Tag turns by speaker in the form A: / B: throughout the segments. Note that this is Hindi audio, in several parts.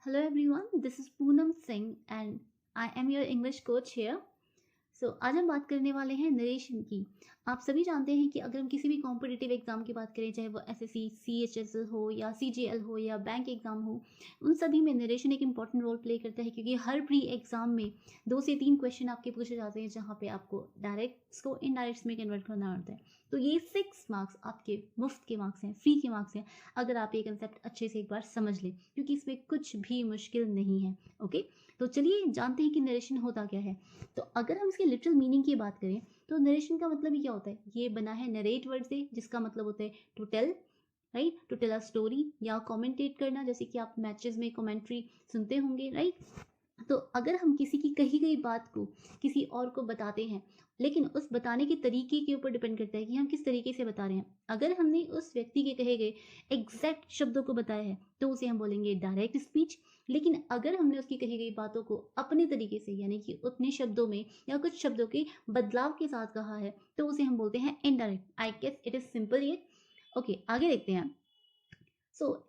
A: Hello everyone, this is Poonam Singh and I am your English coach here. आज हम बात करने वाले हैं नरेशन की। आप सभी जानते हैं कि अगर हम किसी भी कॉम्पिटिटिव एग्जाम की बात करें, चाहे वो एसएससी, सीएचएसएल हो या सीजीएल हो या बैंक एग्जाम हो, उन सभी में नरेशन एक इंपॉर्टेंट रोल प्ले करता है, क्योंकि हर प्री एग्जाम में 2 से 3 क्वेश्चन आपके पूछे जाते हैं जहाँ पे आपको डायरेक्ट्स को इनडायरेक्ट्स में कन्वर्ट करना होता है। तो ये 6 मार्क्स आपके मुफ्त के मार्क्स हैं, फ्री के मार्क्स हैं, अगर आप ये कंसेप्ट अच्छे से एक बार समझ लें, क्योंकि इसमें कुछ भी मुश्किल नहीं है। ओके, तो चलिए जानते हैं कि नरेशन होता क्या है। तो अगर हम इसके लिटरल मीनिंग की बात करें तो नरेशन का मतलब ही क्या होता है, ये बना है नरेट वर्ड से, जिसका मतलब होता है to tell, right, to tell a story या कमेंटेट करना, जैसे कि आप मैचेस में कमेंट्री सुनते होंगे, राइट। तो अगर हम किसी की कही गई बात को किसी और को बताते हैं, लेकिन उस बताने के तरीके के ऊपर डिपेंड करता है कि हम किस तरीके से बता रहे हैं। अगर हमने उस व्यक्ति के कहे गए एग्जैक्ट शब्दों को बताया है तो उसे हम बोलेंगे डायरेक्ट स्पीच। लेकिन अगर हमने उसकी कही गई बातों को अपने तरीके से, यानी कि उतने शब्दों में या कुछ शब्दों के बदलाव के साथ कहा है, तो उसे हम बोलते हैं indirect. I guess it is simple ये। ओके, आगे देखते हैं।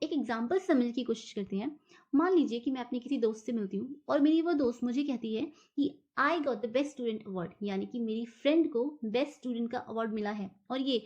A: एक एग्जाम्पल समझने की कोशिश करते हैं। मान लीजिए कि मैं अपनी किसी दोस्त से मिलती हूँ और मेरी वो दोस्त मुझे कहती है कि आई got the best student award, यानी कि मेरी फ्रेंड को बेस्ट स्टूडेंट का अवार्ड मिला है, और ये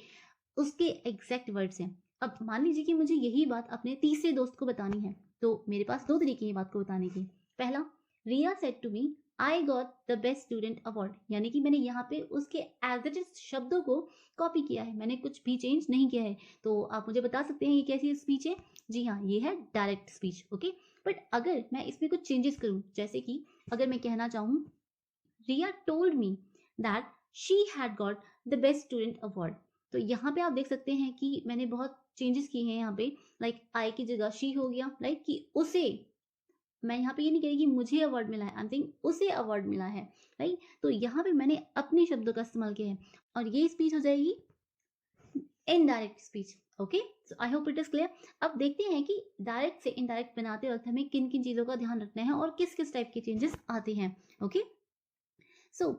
A: उसके एग्जैक्ट वर्ड्स हैं। अब मान लीजिए कि मुझे यही बात अपने तीसरे दोस्त को बतानी है, तो मेरे पास 2 तरीके हैं बात को बताने के। पहला, Riya said to me I got the best student award, यानी कि मैंने यहाँ पे उसके एज इट इज शब्दों को कॉपी किया है, मैंने कुछ भी चेंज नहीं किया है। तो आप मुझे बता सकते हैं ये कैसी स्पीच है? जी हाँ, ये है डायरेक्ट स्पीच। ओके, बट अगर मैं इसमें कुछ चेंजेस करूँ, जैसे कि अगर मैं कहना चाहूँ Riya told me that she had got the best student award, तो यहाँ पे आप देख सकते हैं कि मैंने बहुत चेंजेस किए हैं यहाँ पे। लाइक आई की जगह शी हो गया, लाइक कि उसे, मैं यहाँ पे ये नहीं कह रही कि मुझे अवार्ड मिला है, आई एम सेइंग उसे अवार्ड मिला है, राइट। तो यहाँ पे मैंने अपने शब्दों का इस्तेमाल किया है और ये स्पीच हो जाएगी indirect speech. Okay, so I hope it is clear. अब देखते हैं कि डायरेक्ट से इनडायरेक्ट बनाते वक्त हमें किन किन चीज़ों का ध्यान रखना है और किस किस टाइप के चेंजेस आते हैं। ओके, सो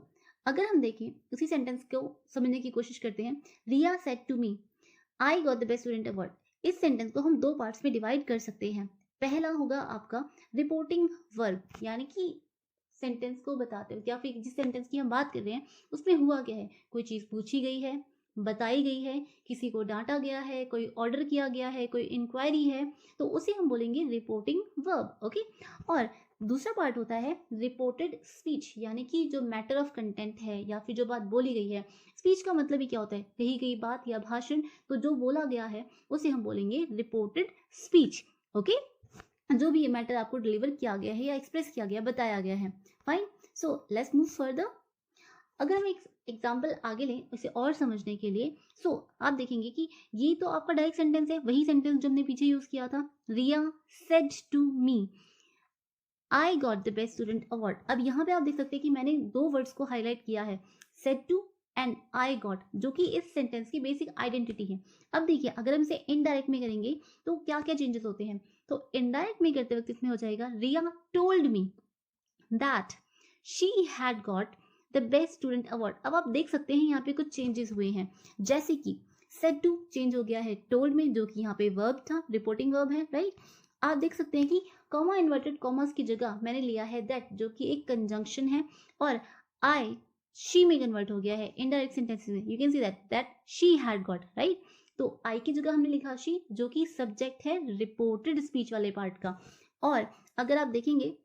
A: अगर हम देखें उसी सेंटेंस को समझने की कोशिश करते हैं। Riya said to me I got the best student award, इस सेंटेंस को हम 2 पार्ट्स में डिवाइड कर सकते हैं। पहला होगा आपका रिपोर्टिंग वर्ब, यानी कि सेंटेंस को बताते हो या फिर जिस सेंटेंस की हम बात कर रहे हैं उसमें हुआ क्या है, कोई चीज़ पूछी गई है, बताई गई है, किसी को डांटा गया है, कोई ऑर्डर किया गया है, कोई इंक्वायरी है, तो उसे हम बोलेंगे रिपोर्टिंग वर्ब। ओके, और दूसरा पार्ट होता है रिपोर्टेड स्पीच, यानी कि जो मैटर ऑफ कंटेंट है या फिर जो बात बोली गई है। स्पीच का मतलब ही क्या होता है, कही गई बात या भाषण, तो जो बोला गया है उसे हम बोलेंगे रिपोर्टेड स्पीच। ओके, जो भी ये मैटर आपको डिलीवर किया गया है या एक्सप्रेस किया गया, बताया गया है। Fine, so let's move further. अगर हम एक एग्जाम्पल आगे लें इसे और समझने के लिए, आप देखेंगे कि ये तो आपका डायरेक्ट सेंटेंस है, वही सेंटेंस जो हमने पीछे यूज किया था, Riya said to me I got the best student award. अब यहाँ पे आप देख सकते हैं कि मैंने 2 वर्ड्स को हाईलाइट किया है, said to and I got, जो कि इस सेंटेंस की बेसिक आइडेंटिटी है। अब देखिए अगर हम इसे इनडायरेक्ट में करेंगे तो क्या क्या चेंजेस होते हैं। तो इनडायरेक्ट में करते वक्त इसमें हो जाएगा Riya told me that she had got the best student award. अब आप देख सकते हैं यहाँ पे कुछ चेंजेस हुए हैं, जैसे कि सेड टू चेंज हो गया है टोल्ड में, जो कि यहाँ पे वर्ब था, रिपोर्टिंग वर्ब है, राइट। आप देख सकते हैं कि कॉमा इन्वर्टेड कॉमर्स की जगह मैंने लिया है दैट, जो कि एक कंजंक्शन है, और आई शी में कन्वर्ट हो गया है इनडायरेक्ट सेंटेंस में। You can see that she had got, right. तो आई की जगह हमने लिखा शी, जो कि सब्जेक्ट है रिपोर्टेड स्पीच वाले पार्ट का। और अगर आप देखेंगे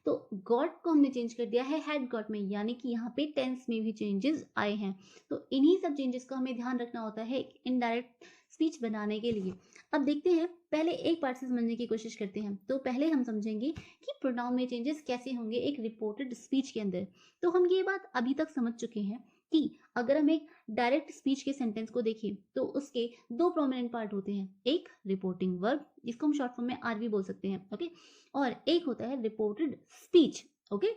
A: तो गॉट को हमने चेंज कर दिया है हैड गॉट में, यानी कि यहाँ पे टेंस में भी चेंजेस आए हैं। तो इन्हीं सब चेंजेस का हमें ध्यान रखना होता है एक इनडायरेक्ट स्पीच बनाने के लिए। अब देखते हैं, पहले एक पार्ट से समझने की कोशिश करते हैं। तो पहले हम समझेंगे कि प्रोनाउन में चेंजेस कैसे होंगे एक रिपोर्टेड स्पीच के अंदर। तो हम ये बात अभी तक समझ चुके हैं कि अगर हम एक डायरेक्ट स्पीच के सेंटेंस को देखें तो उसके 2 प्रोमिनेंट पार्ट होते हैं, एक रिपोर्टिंग वर्ब, इसको हम शॉर्ट फॉर्म में आर भी बोल सकते हैं, ओके, और एक होता है रिपोर्टेड स्पीच। ओके,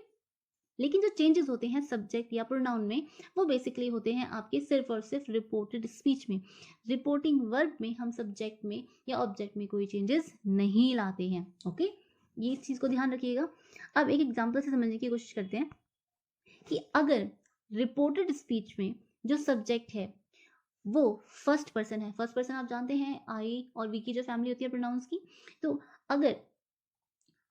A: लेकिन जो चेंजेस होते हैं सब्जेक्ट या प्रोनाउन में, वो बेसिकली होते हैं आपके सिर्फ और सिर्फ रिपोर्टेड स्पीच में। रिपोर्टिंग वर्ब में हम सब्जेक्ट में या ऑब्जेक्ट में कोई चेंजेस नहीं लाते हैं। ओके, ये इस चीज को ध्यान रखिएगा। अब एक एग्जांपल से समझने की कोशिश करते हैं कि अगर रिपोर्टेड स्पीच में जो सब्जेक्ट है वो फर्स्ट पर्सन है, फर्स्ट पर्सन आप जानते हैं आई और वी की जो फैमिली होती है प्रोनाउंस की, तो अगर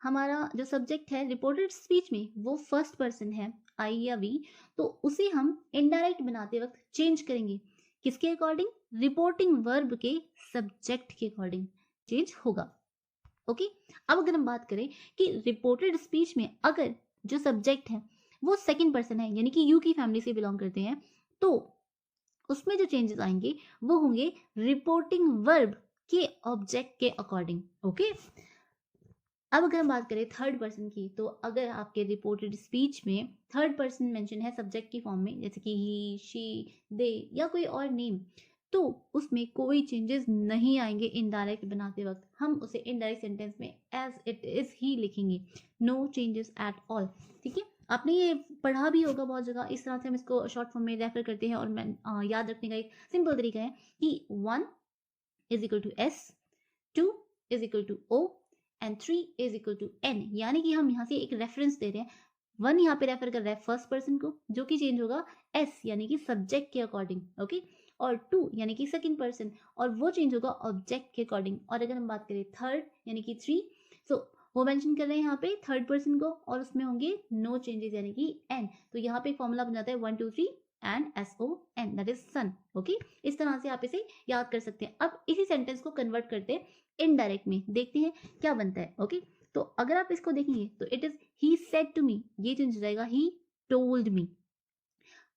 A: हमारा जो सब्जेक्ट है रिपोर्टेड स्पीच में वो फर्स्ट पर्सन है आई या वी, तो उसे हम इनडायरेक्ट बनाते वक्त चेंज करेंगे किसके अकॉर्डिंग, रिपोर्टिंग वर्ब के सब्जेक्ट के अकॉर्डिंग चेंज होगा। ओके, अब अगर हम बात करें कि रिपोर्टेड स्पीच में अगर जो सब्जेक्ट है वो सेकंड पर्सन है यानी कि यू की फैमिली से बिलोंग करते हैं, तो उसमें जो चेंजेस आएंगे वो होंगे रिपोर्टिंग वर्ब के ऑब्जेक्ट के अकॉर्डिंग। ओके, अब अगर हम बात करें थर्ड पर्सन की, तो अगर आपके रिपोर्टेड स्पीच में थर्ड पर्सन मेंशन है सब्जेक्ट की फॉर्म में, जैसे कि ही, शी, दे या कोई और नेम, तो उसमें कोई चेंजेस नहीं आएंगे इनडायरेक्ट बनाते वक्त। हम उसे इनडायरेक्ट सेंटेंस में एज इट इज ही लिखेंगे, नो चेंजेस एट ऑल। ठीक है, आपने ये पढ़ा भी होगा बहुत जगह, इस तरह से हम इसको शॉर्ट फॉर्म में रेफर करते हैं। और मैं याद रखने का एक सिंपल तरीका है कि 1 is equal to S, 2 is equal to O and 3 is equal to N, यानी कि हम यहाँ से एक रेफरेंस दे रहे हैं। 1 यहाँ पे रेफर कर रहा है फर्स्ट पर्सन को जो कि चेंज होगा एस यानी कि सब्जेक्ट के अकॉर्डिंग। ओके, और 2 यानी कि सेकंड पर्सन और वो चेंज होगा ऑब्जेक्ट के अकॉर्डिंग। और अगर हम बात करें थर्ड यानी कि 3, सो वो मेंशन कर रहे हैं यहाँ पे थर्ड पर्सन को और उसमें होंगे नो चेंजेस यानी कि एन। तो यहाँ पे फॉर्मूला बन जाता है 1 2 3 and SON, that is son. Okay, इस तरह से आप इसे याद कर सकते हैं। अब इसी सेंटेंस को कन्वर्ट करते हैं इनडायरेक्ट में, देखते हैं क्या बनता है। ओके, तो अगर आप इसको देखेंगे तो it is he said to me, ये चेंज हो जाएगा he told me.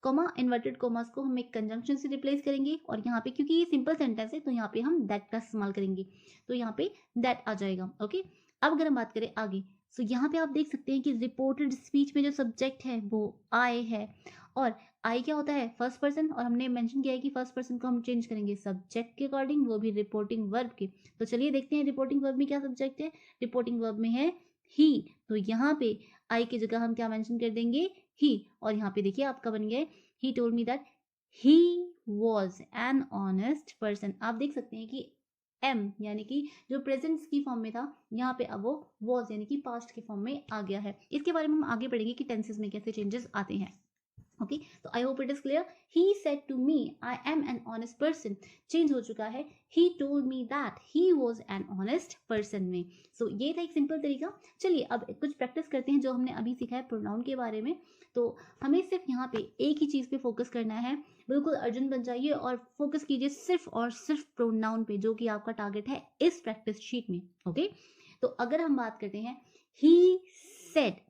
A: Comma, inverted commas को हम एक कंजंक्शन से रिप्लेस करेंगे और यहाँ पे क्योंकि ये सिंपल सेंटेंस है तो यहाँ पे हम दैट का इस्तेमाल करेंगे, तो यहाँ पे दैट आ जाएगा। ओके, अब अगर हम बात करें आगे, सो यहाँ पे आप देख सकते हैं कि रिपोर्टेड स्पीच में जो सब्जेक्ट है वो आई है, और आई क्या होता है फर्स्ट पर्सन, और हमने मेंशन किया है कि फर्स्ट पर्सन को हम चेंज करेंगे सब्जेक्ट के अकॉर्डिंग, वो भी रिपोर्टिंग वर्ब के। तो चलिए देखते हैं रिपोर्टिंग वर्ब में क्या सब्जेक्ट है। रिपोर्टिंग वर्ब में है ही, तो यहाँ पे आई की जगह हम क्या मेंशन कर देंगे ही, और यहाँ पे देखिए आपका बन गया ही told me that he was an honest person. आप देख सकते हैं कि एम यानी कि जो प्रेजेंट्स की फॉर्म में था यहाँ पे अब वो वॉज यानी कि पास्ट के फॉर्म में आ गया है। इसके बारे में हम आगे पढ़ेंगे कि टेंसेस में कैसे चेंजेस आते हैं। ओके, तो I hope it is clear. He said to me I am an honest person, change हो चुका है he told me that he was an honest person में। सो ये था एक सिंपल तरीका। चलिए अब कुछ प्रैक्टिस करते हैं जो हमने अभी सीखा है प्रोनाउन के बारे में। तो हमें सिर्फ यहाँ पे एक ही चीज़ पे फोकस करना है, बिल्कुल अर्जेंट बन जाइए और फोकस कीजिए सिर्फ और सिर्फ प्रोनाउन पे, जो कि आपका टारगेट है इस प्रैक्टिस शीट में। ओके, तो अगर हम बात करते हैं he said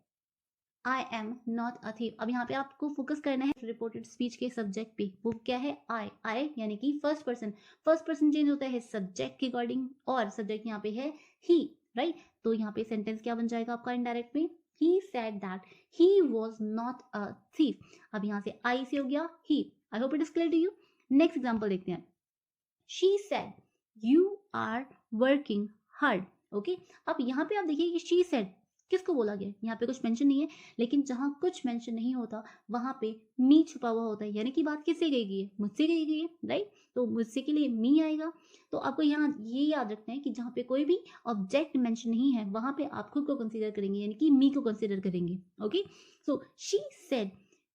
A: I am not a thief, अब यहाँ पे आपको फोकस करना है रिपोर्टेड स्पीच के सब्जेक्ट पे, वो क्या है आई यानी कि first person. First person change होता है सब्जेक्ट के अकॉर्डिंग और सब्जेक्ट यहाँ पे है ही, राइट। तो यहाँ पे सेंटेंस क्या बन जाएगा आपका इनडायरेक्ट में, he said that he was not a thief. अब यहाँ से आई से हो गया he. I hope it is clear to you. Next example देखते हैं। She said you are working hard. Okay, अब यहाँ पे आप देखिए कि शी सेड किसको बोला गया, यहाँ पे कुछ मेंशन नहीं है, लेकिन जहां कुछ मेंशन नहीं होता वहां पे मी छुपा हुआ होता है, यानी कि बात किससे गई गई है, मुझसे गई गई है, राइट। तो मुझसे के लिए मी आएगा। तो आपको यहाँ ये याद रखना है कि जहाँ पे कोई भी ऑब्जेक्ट मेंशन नहीं है वहां पे आप खुद को कंसीडर करेंगे, यानी कि मी को कंसीडर करेंगे। Okay, so she said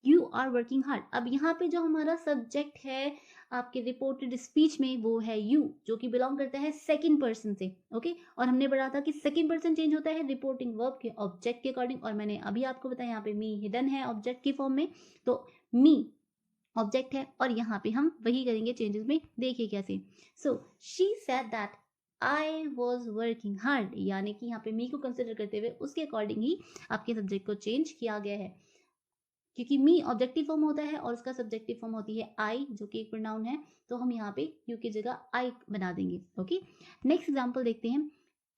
A: you are working hard. अब यहाँ पे जो हमारा सब्जेक्ट है आपके रिपोर्टेड स्पीच में वो है यू, जो कि बिलोंग करता है सेकंड पर्सन से। ओके, और हमने पढ़ा था कि सेकंड पर्सन चेंज होता है रिपोर्टिंग वर्ब के ऑब्जेक्ट के अकॉर्डिंग, और मैंने अभी आपको बताया यहाँ पे मी हिडन है ऑब्जेक्ट की फॉर्म में, तो मी ऑब्जेक्ट है और यहाँ पे हम वही करेंगे चेंजेस में। देखिए कैसे। सो she said that I was working hard, यानी कि यहाँ पे मी को कंसिडर करते हुए उसके अकॉर्डिंग ही आपके सब्जेक्ट को चेंज किया गया है, क्योंकि मी ऑब्जेक्टिव फॉर्म होता है और उसका सब्जेक्टिव फॉर्म होती है आई, जो कि एक प्रोनाउन है, तो हम यहाँ पे यू की जगह आई बना देंगे। ओके, नेक्स्ट एग्जांपल देखते हैं।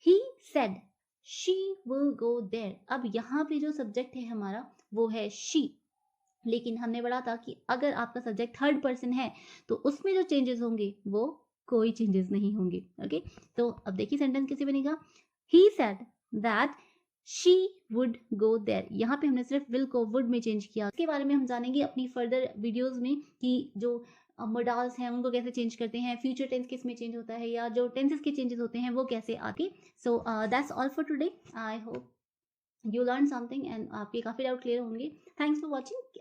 A: He said she will go there. अब यहाँ पे जो सब्जेक्ट है हमारा वो है शी, लेकिन हमने पढ़ा था कि अगर आपका सब्जेक्ट थर्ड पर्सन है तो उसमें जो चेंजेस होंगे वो कोई चेंजेस नहीं होंगे। ओके, तो अब देखिए सेंटेंस कैसे बनेगा। He said that she would go there, यहाँ पे हमने सिर्फ विल को वुड में चेंज किया। इसके बारे में हम जानेंगे अपनी फर्दर वीडियोस में कि जो मोडाल्स हैं उनको कैसे चेंज करते हैं, फ्यूचर टेंस किस में चेंज होता है, या जो टेंसेस के चेंजेस होते हैं वो कैसे आते। So that's all for today. I hope you learn something and आपके काफ़ी डाउट क्लियर होंगे। Thanks for watching.